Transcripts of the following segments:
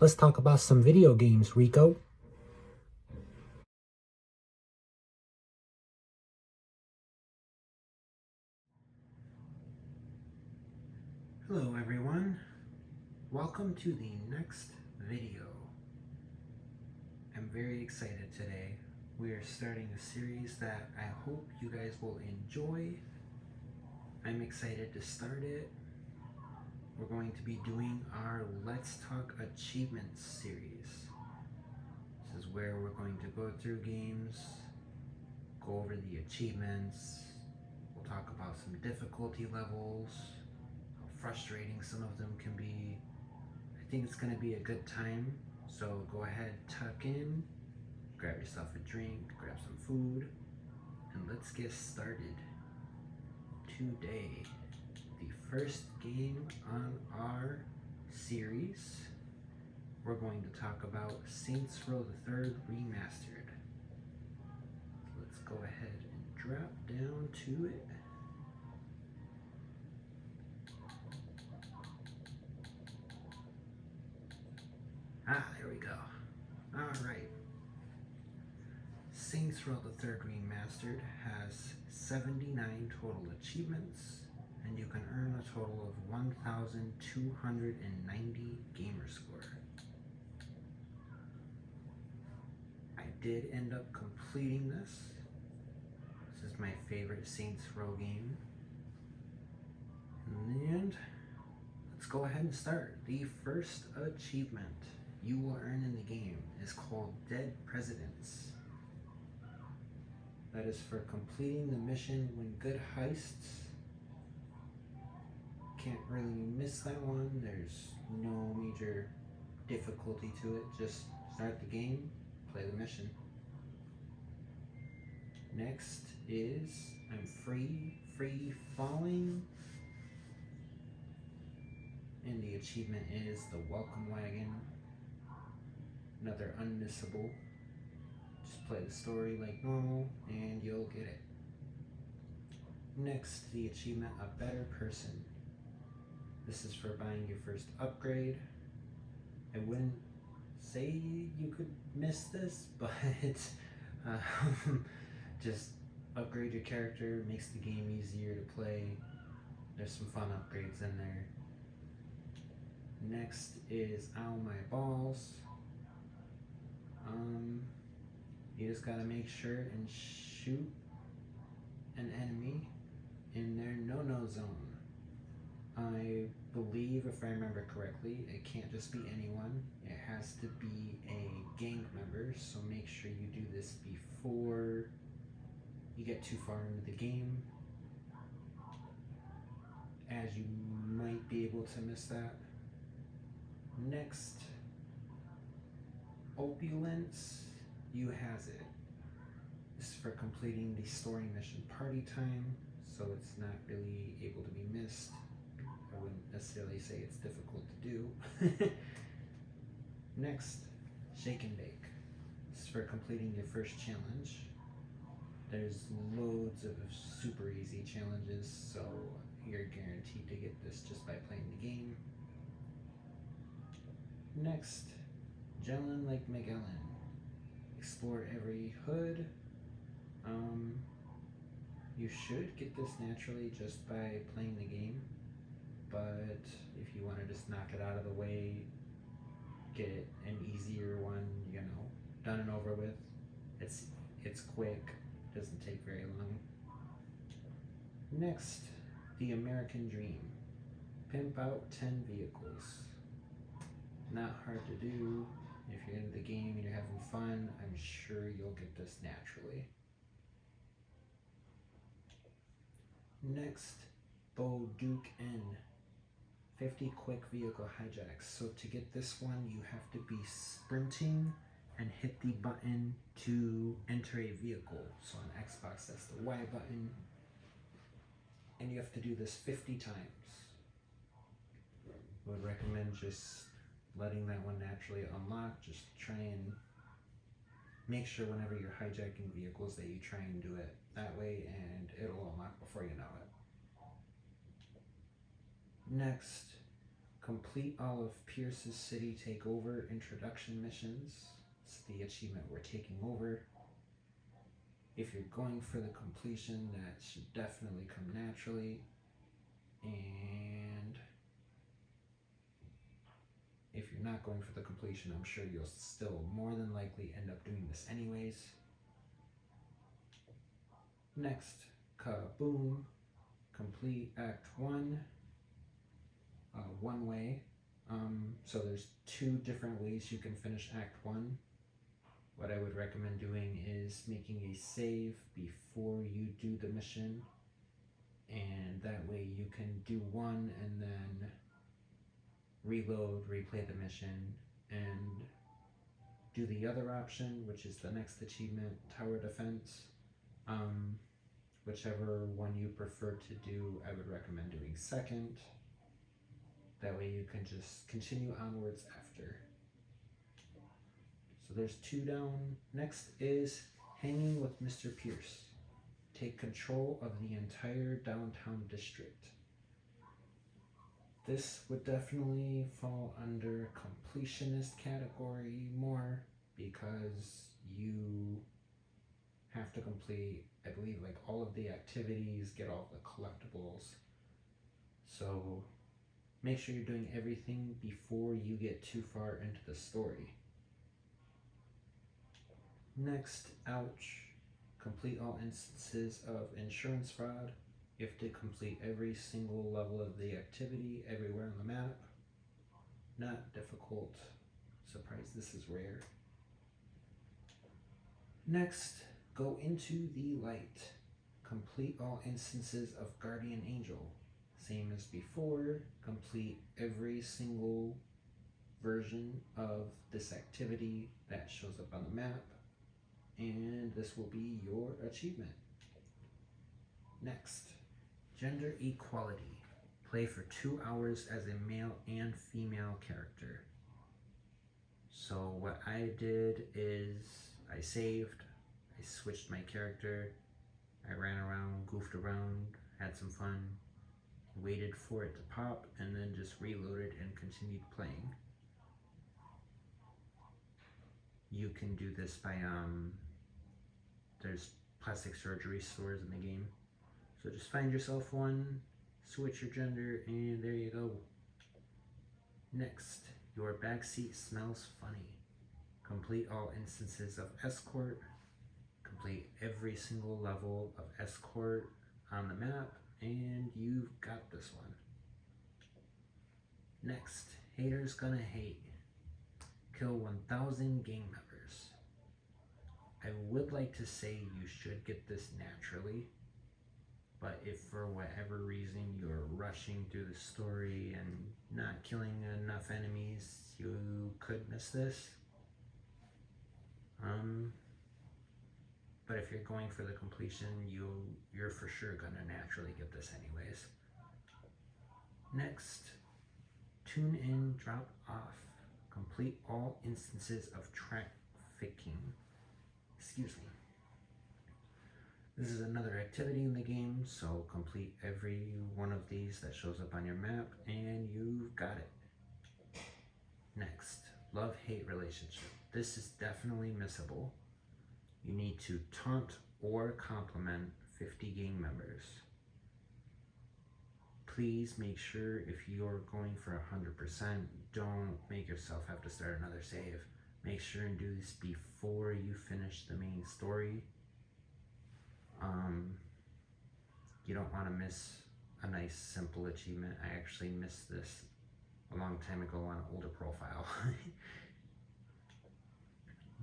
Let's talk about some video games, Rico. Hello everyone. Welcome to the next video. I'm very excited today. We are starting a series that I hope you guys will enjoy. I'm excited to start it. We're going to be doing our Let's Talk Achievements series. This is where we're going to go through games, go over the achievements, we'll talk about some difficulty levels, how frustrating some of them can be. I think it's going to be a good time, so go ahead, tuck in, grab yourself a drink, grab some food, and let's get started. Today, the first game on our series, we're going to talk about Saints Row the 3rd Remastered. Let's go ahead and drop down to it. There we go. Alright. Saints Row the 3rd Remastered has 79 total achievements, and you can earn a total of 1,290 gamer score. I did end up completing this. This is my favorite Saints Row game. And let's go ahead and start. The first achievement you will earn in the game is called Dead Presidents. That is for completing the mission When Good Heists. Can't really miss that one. There's no major difficulty to it. Just start the game, play the mission. Next is I'm Free Falling. And the achievement is the Welcome Wagon. Another unmissable. Just play the story like normal and you'll get it. Next, the achievement A Better Person. This is for buying your first upgrade. I wouldn't say you could miss this, but just upgrade your character, makes the game easier to play. There's some fun upgrades in there. Next is Ow My Balls. You just gotta make sure and shoot an enemy in their no-no zone. I believe, if I remember correctly, it can't just be anyone. It has to be a gang member, so make sure you do this before you get too far into the game, as you might be able to miss that. Next, Opulence, You Has It. This is for completing the story mission Party Time, so it's not really able to be missed. I wouldn't necessarily say it's difficult to do. Next, Shake and Bake. This is for completing your first challenge. There's loads of super easy challenges, so you're guaranteed to get this just by playing the game. Next, Gelin Like Magellan. Explore every hood. You should get this naturally just by playing the game, but if you want to just knock it out of the way, get an easier one, you know, done and over with. It's quick, doesn't take very long. Next, The American Dream. Pimp out 10 vehicles. Not hard to do. If you're into the game and you're having fun, I'm sure you'll get this naturally. Next, Bo Duke N. 50 quick vehicle hijacks. So to get this one, you have to be sprinting and hit the button to enter a vehicle. So on Xbox, that's the Y button. And you have to do this 50 times. I would recommend just letting that one naturally unlock. Just try and make sure whenever you're hijacking vehicles that you try and do it that way, and it'll unlock before you know it. Next, Complete all of Pierce's City Takeover introduction missions. It's the achievement we're taking over. If you're going for the completion, that should definitely come naturally. And if you're not going for the completion, I'm sure you'll still more than likely end up doing this anyways. Next, kaboom, complete Act 1, one way. So there's 2 different ways you can finish Act 1. What I would recommend doing is making a save before you do the mission, and that way you can do one and then reload, replay the mission, and do the other option, which is the next achievement, Tower Defense. Whichever one you prefer to do, I would recommend doing second. That way you can just continue onwards after. So there's 2 down. Next is Hanging with Mr. Pierce. Take control of the entire downtown district. This would definitely fall under completionist category more, because you have to complete, I believe, like all of the activities, get all the collectibles. So make sure you're doing everything before you get too far into the story. Next, ouch, complete all instances of insurance fraud. You have to complete every single level of the activity everywhere on the map. Not difficult. Surprised this is rare. Next, go into the light. Complete all instances of Guardian Angel. Same as before, complete every single version of this activity that shows up on the map, and this will be your achievement. Next, gender equality. Play for 2 hours as a male and female character. So what I did is I saved, I switched my character, I ran around, goofed around, had some fun, waited for it to pop, and then just reloaded and continued playing. You can do this by, there's plastic surgery stores in the game. So just find yourself one, switch your gender, and there you go. Next, your backseat smells funny. Complete all instances of escort. Complete every single level of escort on the map, and you've got this one. Next, haters gonna hate. Kill 1,000 gang members. I would like to say you should get this naturally, but if for whatever reason you're rushing through the story and not killing enough enemies, you could miss this. But if you're going for the completion, you're for sure gonna naturally get this anyways. Next, tune in, drop off. Complete all instances of trafficking. Excuse me. This is another activity in the game, so complete every one of these that shows up on your map, and you've got it. Next, love-hate relationship. This is definitely missable. You need to taunt or compliment 50 gang members. Please make sure if you're going for 100%, don't make yourself have to start another save. Make sure and do this before you finish the main story. You don't want to miss a nice simple achievement. I actually missed this a long time ago on an older profile.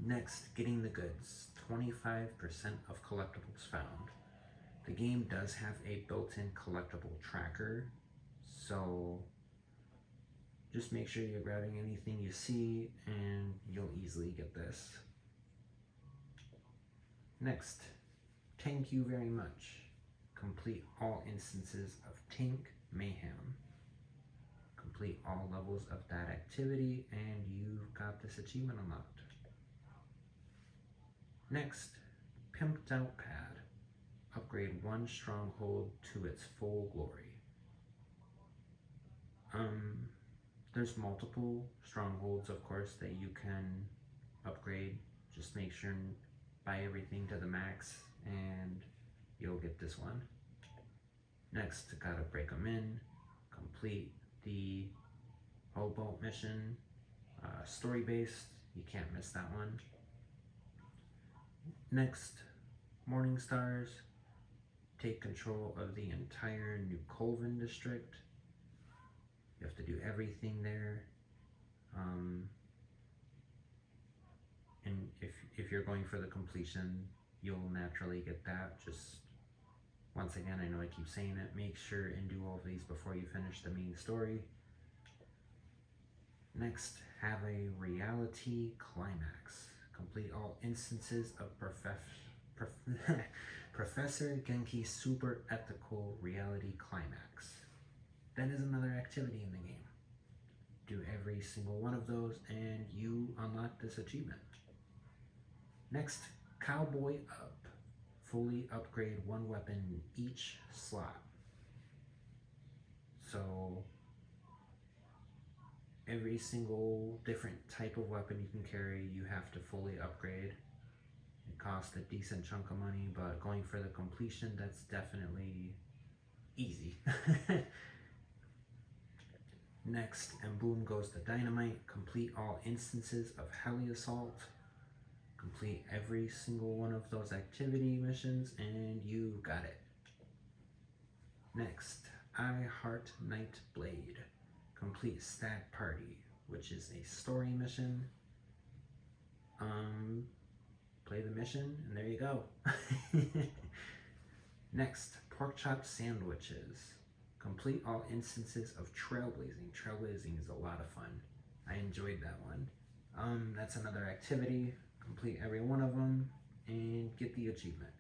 Next, getting the goods. 25% of collectibles found. The game does have a built-in collectible tracker, so just make sure you're grabbing anything you see and you'll easily get this. Next, thank you very much. Complete all instances of Tank Mayhem. Complete all levels of that activity and you've got this achievement unlocked. Next, Pimped Out Pad. Upgrade one stronghold to its full glory. There's multiple strongholds, of course, that you can upgrade. Just make sure and buy everything to the max and you'll get this one. Next, gotta break them in, complete the Hobo mission, story based, you can't miss that one. Next, Morning Stars, take control of the entire New Colvin district. You have to do everything there. And if you're going for the completion, you'll naturally get that. Just once again, I know I keep saying it, make sure and do all of these before you finish the main story. Next, have a reality climax. Complete all instances of Professor Genki's super ethical reality climax. That is another activity in the game. Do every single one of those and you unlock this achievement. Next, Cowboy Up. Fully upgrade one weapon in each slot. So every single different type of weapon you can carry, you have to fully upgrade. It costs a decent chunk of money, but going for the completion, that's definitely easy. Next, and boom goes the dynamite. Complete all instances of Heli Assault. Complete every single one of those activity missions and you got it. Next, I Heart Night Blade. Complete Stag Party, which is a story mission. Play the mission and there you go. Next, Pork Chop Sandwiches. Complete all instances of Trailblazing. Trailblazing is a lot of fun. I enjoyed that one. That's another activity. Complete every one of them and get the achievement.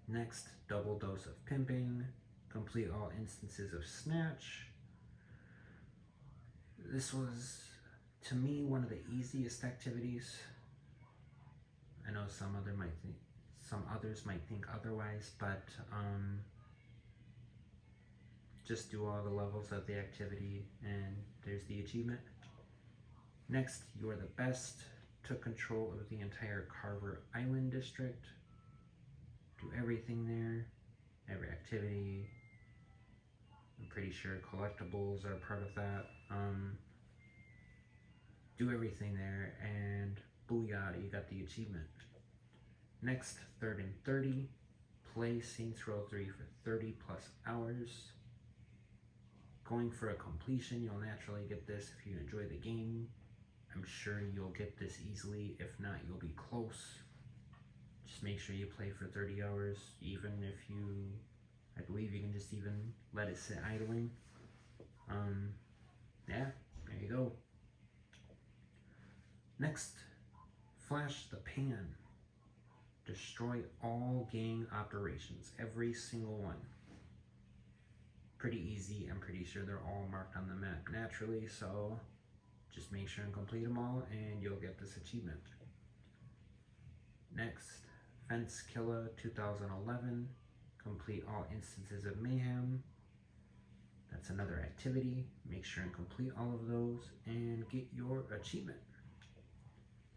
Next, Double Dose of Pimping. Complete all instances of Snatch. This was, to me, one of the easiest activities. I know some others might think otherwise, but just do all the levels of the activity and there's the achievement. Next, You Are the Best. Took control of the entire Carver Island district. Do everything there, every activity. I'm pretty sure collectibles are part of that. Do everything there and booyah, you got the achievement. Next, 3rd and 30. Play Saints Row 3 for 30 plus hours. Going for a completion, you'll naturally get this if you enjoy the game. I'm sure you'll get this easily. If not, you'll be close. Just make sure you play for 30 hours, even if I believe you can just even let it sit idling. Yeah, there you go. Next, Flash the Pan. Destroy all gang operations, every single one. Pretty easy. I'm pretty sure they're all marked on the map naturally, so just make sure and complete them all and you'll get this achievement. Next, Fence Killer 2011. Complete all instances of mayhem. That's another activity. Make sure and complete all of those and get your achievement.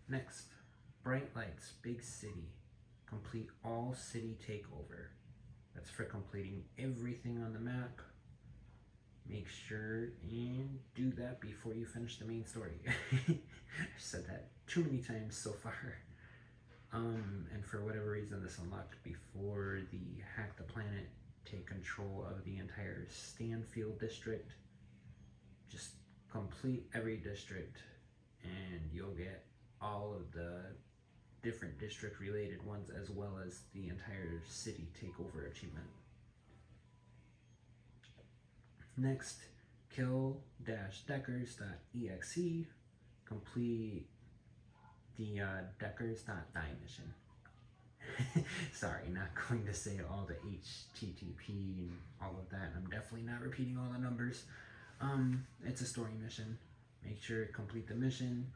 Next, Bright Lights Big City. Complete all city takeover. That's for completing everything on the map. Make sure and do that before you finish the main story. I've said that too many times so far. And for whatever reason this unlocked before the Hack the Planet take control of the entire Stanfield district. Just complete every district and you'll get all of the different district related ones as well as the entire city takeover achievement. Next, kill-deckers.exe. Complete the deckers.die mission. Sorry, not going to say all the HTTP and all of that. I'm definitely not repeating all the numbers. It's a story mission. Make sure to complete the mission.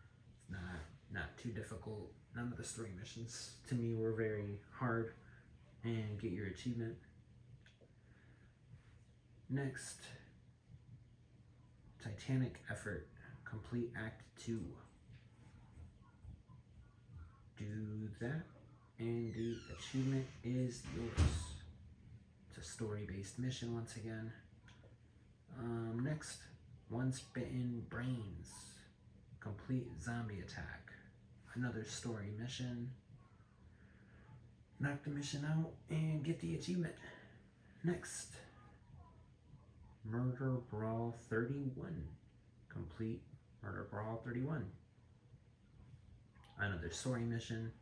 It's not too difficult. None of the story missions to me were very hard. And get your achievement. Next, Titanic effort. Complete Act 2. Do that, and the achievement is yours. It's a story-based mission once again. Next, Once Bitten Brains. Complete Zombie Attack. Another story mission. Knock the mission out and get the achievement. Next, Murder Brawl 31. Complete Murder Brawl 31. Another story mission.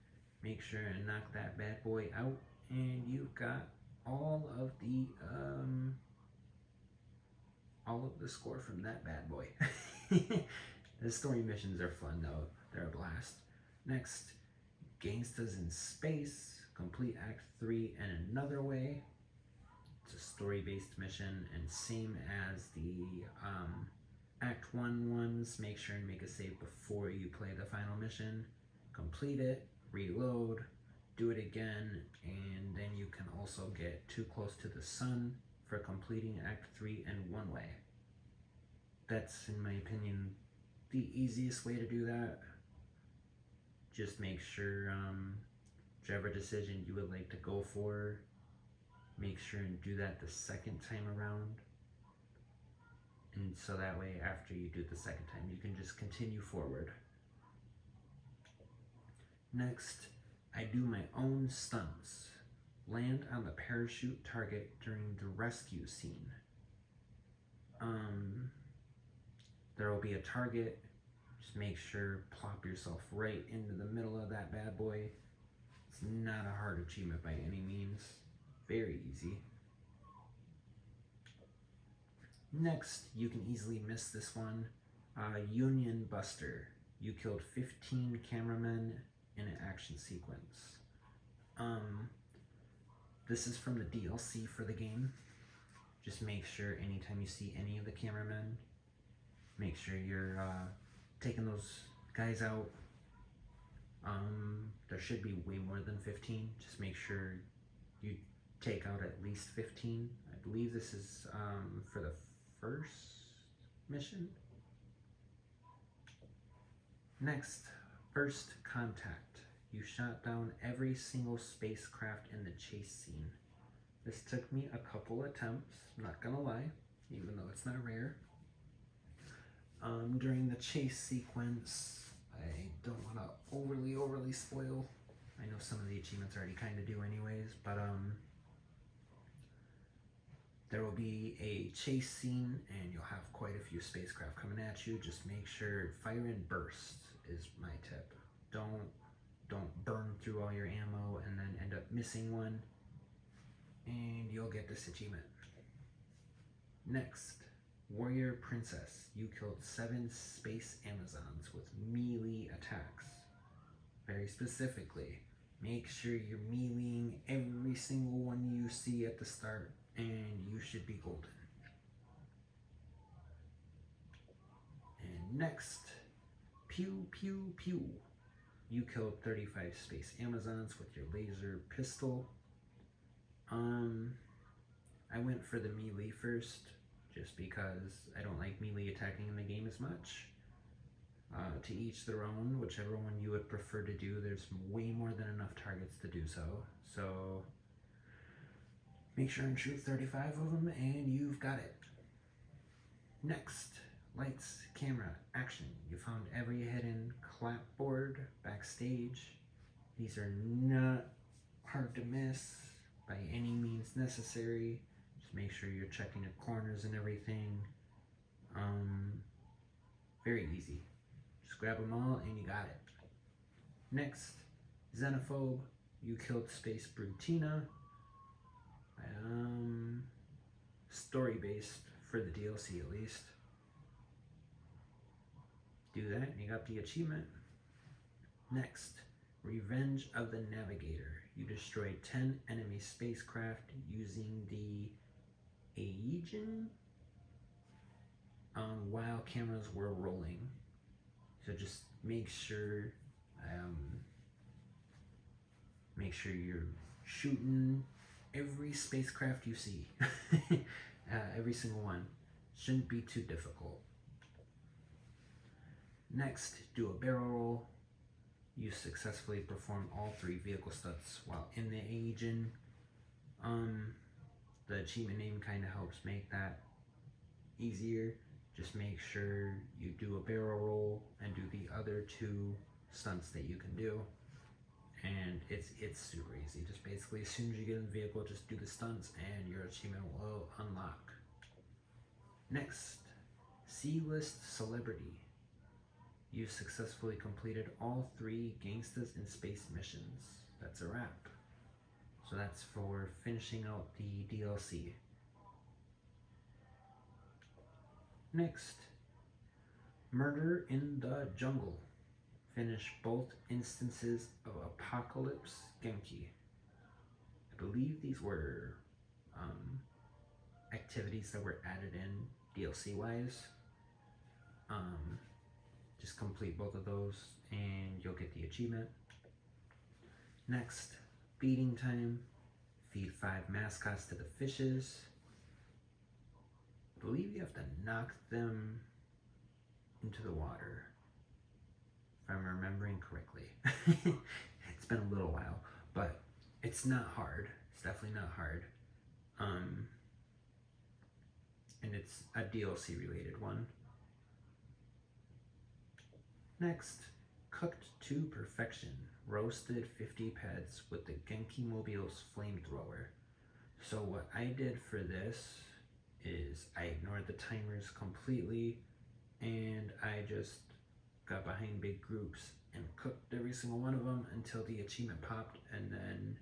Make sure and knock that bad boy out, and you've got all of the score from that bad boy. The story missions are fun though. They're a blast. Next, Gangstas in Space. Complete Act 3 and Another Way. It's a story-based mission, and same as the Act 1 ones. Make sure and make a save before you play the final mission. Complete it, reload, do it again, and then you can also get Too Close to the Sun for completing Act 3 and One Way. That's, in my opinion, the easiest way to do that. Just make sure, whichever decision you would like to go for, make sure and do that the second time around. And so that way, after you do it the second time, you can just continue forward. Next, I do my own stunts. Land on the parachute target during the rescue scene. There will be a target. Just make sure, plop yourself right into the middle of that bad boy. It's not a hard achievement by any means. Very easy. Next, you can easily miss this one. Union Buster. You killed 15 cameramen in an action sequence. This is from the DLC for the game. Just make sure anytime you see any of the cameramen, make sure you're taking those guys out. There should be way more than 15. Just make sure you take out at least 15. I believe this is for the first mission. Next, First Contact. You shot down every single spacecraft in the chase scene. This took me a couple attempts, I'm not gonna lie, even though it's not rare. During the chase sequence, I don't want to overly spoil. I know some of the achievements already kind of do anyways, but there will be a chase scene and you'll have quite a few spacecraft coming at you. Just make sure fire in bursts is my tip. Don't burn through all your ammo and then end up missing one, and you'll get this achievement. Next, Warrior Princess. You killed 7 space Amazons with melee attacks. Very specifically, make sure you're meleeing every single one you see at the start, and you should be golden. And next, Pew Pew Pew. You killed 35 space Amazons with your laser pistol. I went for the melee first, just because I don't like melee attacking in the game as much. To each their own, whichever one you would prefer to do. There's way more than enough targets to do so. So make sure and shoot 35 of them and you've got it. Next, lights, camera, action. You found every hidden clapboard backstage. These are not hard to miss by any means necessary. Just make sure you're checking the corners and everything. Very easy. Just grab them all and you got it. Next, Xenophobe. You killed Space Brutina. Story based for the DLC at least. Do that and you got the achievement. Next, Revenge of the Navigator. You destroyed 10 enemy spacecraft using the Aegean while cameras were rolling. So just make sure you're shooting every spacecraft you see. Every single one. Shouldn't be too difficult. Next, do a barrel roll. You successfully perform all 3 vehicle stunts while in the engine. The achievement name kind of helps make that easier. Just make sure you do a barrel roll and do the other 2 stunts that you can do. And it's super easy. Just basically as soon as you get in the vehicle, just do the stunts and your achievement will unlock. Next, C-list celebrity. You successfully completed all 3 Gangstas in Space missions. That's a wrap. So that's for finishing out the DLC. Next, Murder in the Jungle. Finish both instances of Apocalypse Genki. I believe these were activities that were added in DLC wise. Just complete both of those and you'll get the achievement. Next, feeding time. Feed 5 mascots to the fishes. I believe you have to knock them into the water, if I'm remembering correctly. It's been a little while, but it's not hard. It's definitely not hard. And it's a DLC related one. Next, cooked to perfection. Roasted 50 pets with the Genki Mobile's flamethrower. So what I did for this is I ignored the timers completely and I just got behind big groups and cooked every single one of them until the achievement popped, and then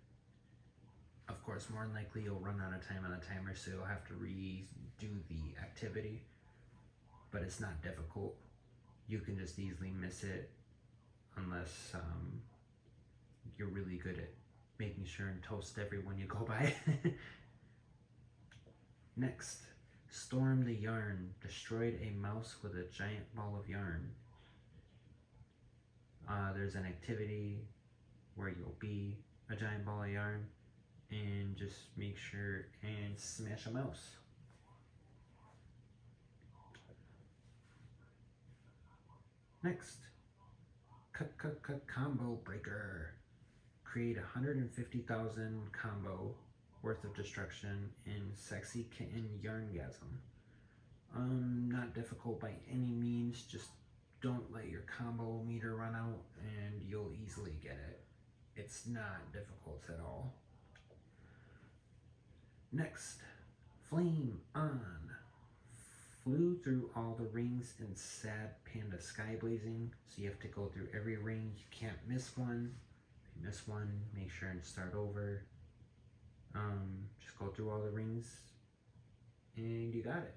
of course more than likely you'll run out of time on the timer, so you'll have to redo the activity, but it's not difficult. You can just easily miss it unless you're really good at making sure and toast everyone you go by. Next, storm the yarn. Destroyed a mouse with a giant ball of yarn. There's an activity where you'll be a giant ball of yarn and just make sure and smash a mouse. Next, combo breaker. Create 150,000 combo worth of destruction in Sexy Kitten Yarngasm. Not difficult by any means, just don't let your combo meter run out and you'll easily get it. It's not difficult at all. Next, Flame On. Flew through all the rings in Sad Panda Sky Blazing, so you have to go through every ring. You can't miss one. If you miss one, make sure and start over. Just go through all the rings and you got it.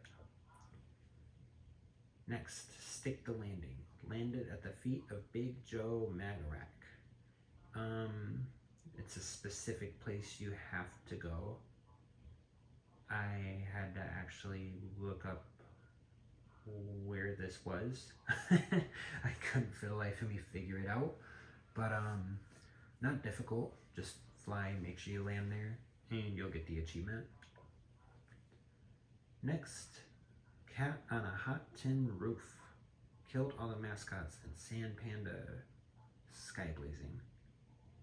Next, Stick the Landing. Landed at the feet of Big Joe Magarak. It's a specific place you have to go. I had to actually look up where this was. I couldn't for the life of me figure it out, but not difficult. Just fly, make sure you land there, and you'll get the achievement. Next, Cat on a Hot Tin Roof. Killed all the mascots in Sand Panda Sky Blazing.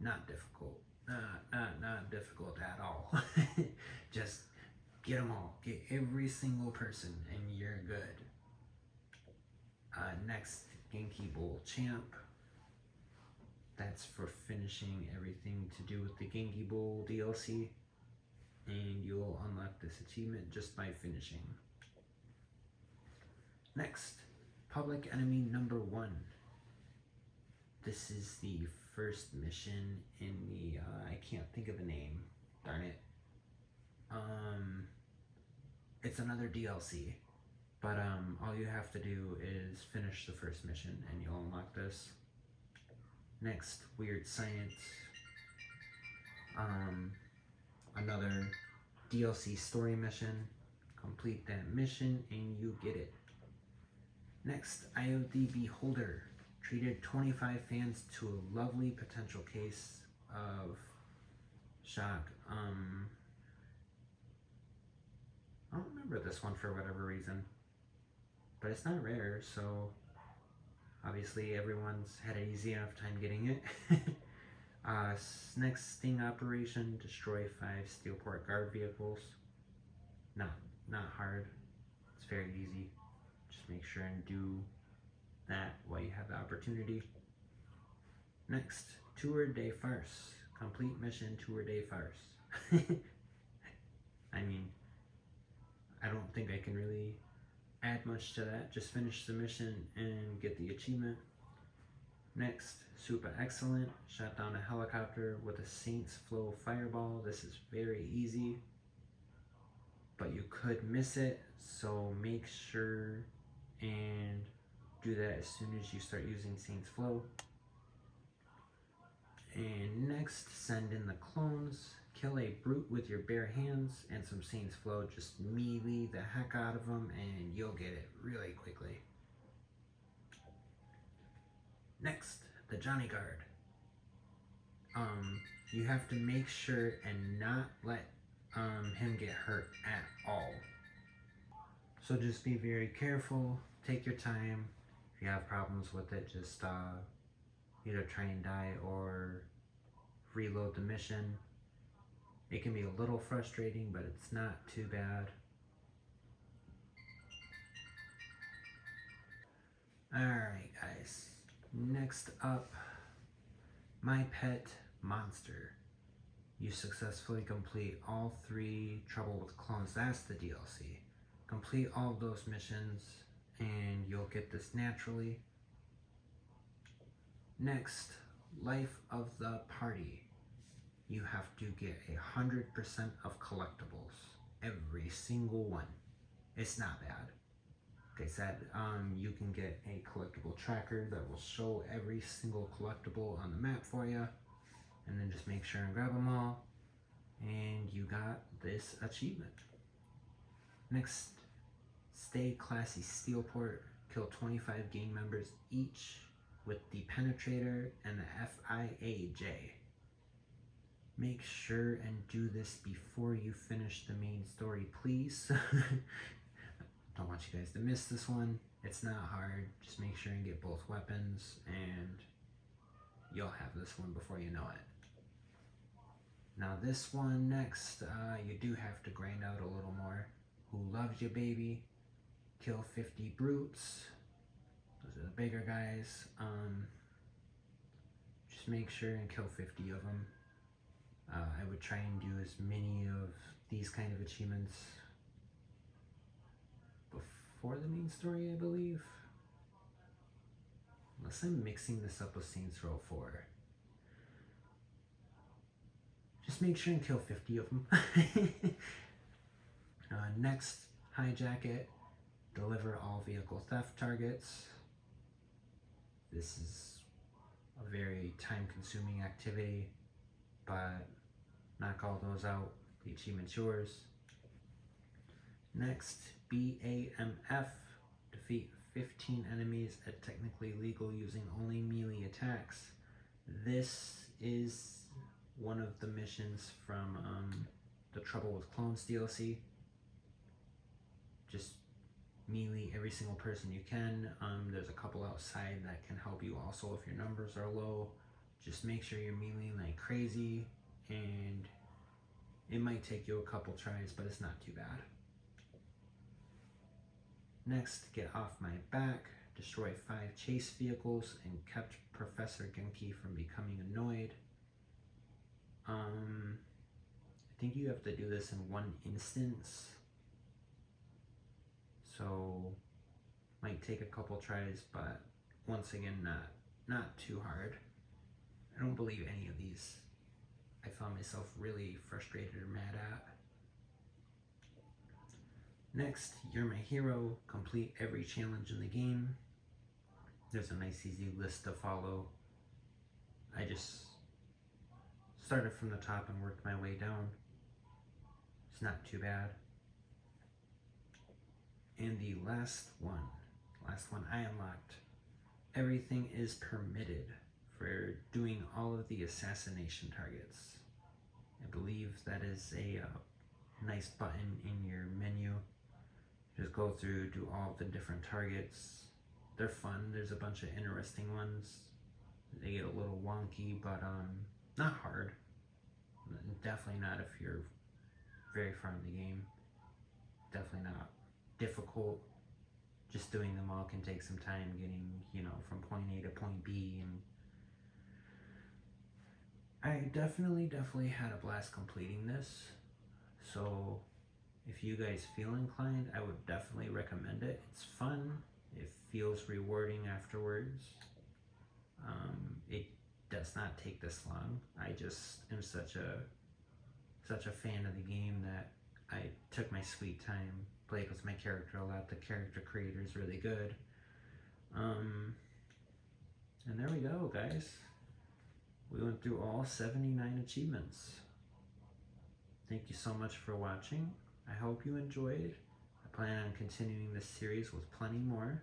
Not difficult. Not difficult at all. Just get them all. Get every single person and you're good. Next, Genki Bowl Champ. That's for finishing everything to do with the Genki Bowl DLC. And you'll unlock this achievement just by finishing. Next, Public Enemy number 1. This is the first mission in the, I can't think of the name, darn it. It's another DLC, but all you have to do is finish the first mission and you'll unlock this. Next, Weird Science. Another DLC story mission. Complete that mission and you get it. Next, Eye of the Beholder. Treated 25 fans to a lovely potential case of shock. I don't remember this one for whatever reason, but it's not rare, so Obviously, everyone's had an easy enough time getting it. Next sting operation, destroy 5 Steelport guard vehicles. Not hard. It's very easy. Just make sure and do that while you have the opportunity. Next, tour de farce. Complete mission tour de farce. I mean, I don't think I can really add much to that. Just finish the mission and get the achievement. Next, super excellent. Shot down a helicopter with a Saints Flow fireball. This is very easy, but you could miss it, so make sure and do that as soon as you start using Saints Flow. And next, send in the clones. Kill a brute with your bare hands and some Saints Flow. Just melee the heck out of them and you'll get it really quickly. Next, the Johnny Guard. You have to make sure and not let him get hurt at all. So just be very careful, take your time. If you have problems with it, just either try and die or reload the mission. It can be a little frustrating, but it's not too bad. Alright guys, next up, My Pet Monster. You successfully complete all 3 Trouble with Clones. That's the DLC. Complete all of those missions and you'll get this naturally. Next, Life of the Party. You have to get 100% of collectibles. Every single one. It's not bad. Like I said, you can get a collectible tracker that will show every single collectible on the map for you. And then just make sure and grab them all. And you got this achievement. Next, Stay Classy Steelport. Kill 25 gang members each with the Penetrator and the FIAJ. Make sure and do this before you finish the main story, please. Don't want you guys to miss this one. It's not hard. Just make sure and get both weapons and you'll have this one before you know it. Now this one next, you do have to grind out a little more. Who Loves You Baby? Kill 50 brutes. Those are the bigger guys. Just make sure and kill 50 of them. I would try and do as many of these kind of achievements before the main story, I believe. Unless I'm mixing this up with Saints Row 4. Just make sure and kill 50 of them. Next, Hijack It. Deliver all vehicle theft targets. This is a very time-consuming activity, but knock all those out. The achievement's yours. Next, BAMF. Defeat 15 enemies at technically legal using only melee attacks. This is one of the missions from the Trouble with Clones DLC. Just melee every single person you can. There's a couple outside that can help you also if your numbers are low. Just make sure you're meleeing like crazy, and it might take you a couple tries, but it's not too bad. Next, Get Off My Back. Destroy 5 chase vehicles and kept Professor Genki from becoming annoyed. I think you have to do this in one instance, so might take a couple tries, but once again, not too hard. I don't believe any of these I found myself really frustrated or mad at. Next, You're My Hero. Complete every challenge in the game. There's a nice easy list to follow. I just started from the top and worked my way down. It's not too bad. And the last one I unlocked. Everything is permitted for doing all of the assassination targets. I believe that is a nice button in your menu. Just go through, do all of the different targets, they're fun. There's a bunch of interesting ones. They get a little wonky, but not hard. Definitely not if you're very far in the game. Definitely not difficult. Just doing them all can take some time getting, from point A to point B, and I definitely had a blast completing this. So if you guys feel inclined, I would definitely recommend it. It's fun. It feels rewarding afterwards. It does not take this long. I just am such a fan of the game that I took my sweet time, played with my character a lot. The character creator is really good. And there we go, guys. We went through all 79 achievements. Thank you so much for watching. I hope you enjoyed. I plan on continuing this series with plenty more.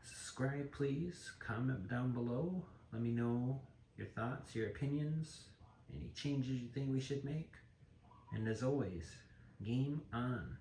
Subscribe, please. Comment down below. Let me know your thoughts, your opinions, any changes you think we should make. And as always, game on.